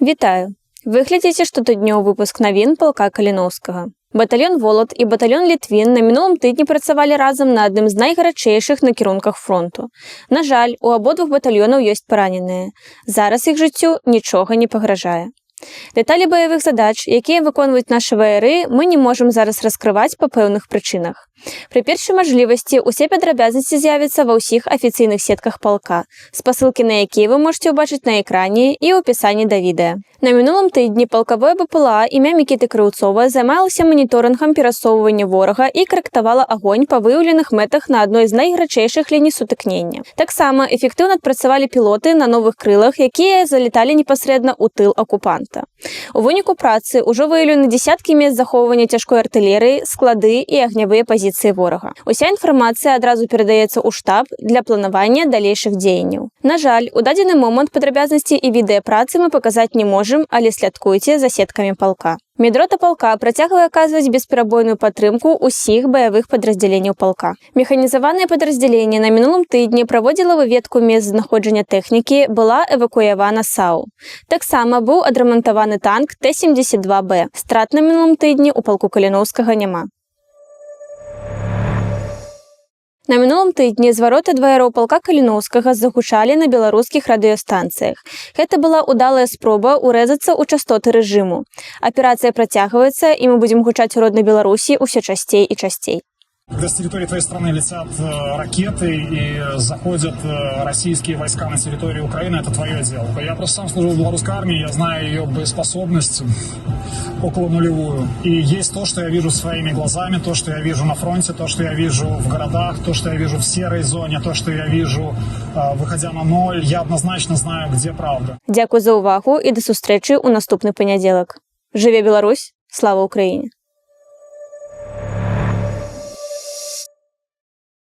Вітаю! Ви глядите штотыднёвы выпуск навін палка Каліноўскага. Батальён «Волат» і батальён «Літвін» на мінулым тыдні працавалі разам на адным з найгарачэйшых накірунках фронту. На жаль, у абодвух батальёнаў ёсць параненыя. Зараз іх жыццю нічога не пагражае. Дэталі баявых задач, якія выконваюць нашы ваяры, мы не можам зараз раскрываць па пэўных прычынах. Пры першай мажлівасці ўсе падрабязнасці з'явяцца ва ўсіх афіцыйных сетках палка, спасылкі на якія вы можете ўбачыць на экране і ў апісанні да відэа. На мінулым тыдні палкавое БПЛА імя Мікіты Крыўцова займалася маніторынгам перасоўвання ворага і карэктавала агонь па выяўленых мэтах на адной з найгарачэйшых ліній сутыкнення. Таксама эфектыўна адпрацавалі пілоты на новых крылах, якія залеталі непасрэдна ў тыл акупанта. У выніку працы ўжо выяўлены дзесяткі мест захоўвання цяжкой артылерыі, склады і агнявыя пазіцыі ворага. Уся інфармацыя адразу перадаецца ў штаб для планавання далейшых дзеянняў. На жаль, у дадзены момант падрабязнасці і відэа працы мы паказаць не можам, але слядкуйце за сеткамі палка. Медрота палка працягвае аказваць бесперабойную падтрымку ўсіх баявых падраздзяленняў палка. Механізаванае падраздзяленне на мінулым тыдні праводзіла выведку мест знаходжання тэхнікі, была эвакуявана САУ. Таксама быў адрамантаваны танк Т-72Б. Страт на мінулым тыдні ў палку Каліноўскага няма. На мінулым тыдні звароты дваяроў палка Каліноўскага загучалі на беларускіх радыёстанцыях. Гэта была ўдалая спроба ўрэзацца ў частоты рэжыму. Аперацыя працягваецца, і мы будзем гучаць у роднай Беларусі ўсё часцей і часцей. Когда с территории твоей страны летят ракеты и заходят российские войска на территорию Украины, это твое дело. Я просто сам служил в белорусской армии, я знаю ее боеспособность около нулевую. И есть то, что я вижу своими глазами, то, что я вижу на фронте, то, что я вижу в городах, то, что я вижу в серой зоне, то, что я вижу, выходя на ноль. Я однозначно знаю, где правда. Дякую за увагу і до сустрэчы ў наступны панядзелак. Жыве Беларусь! Слава Украіне!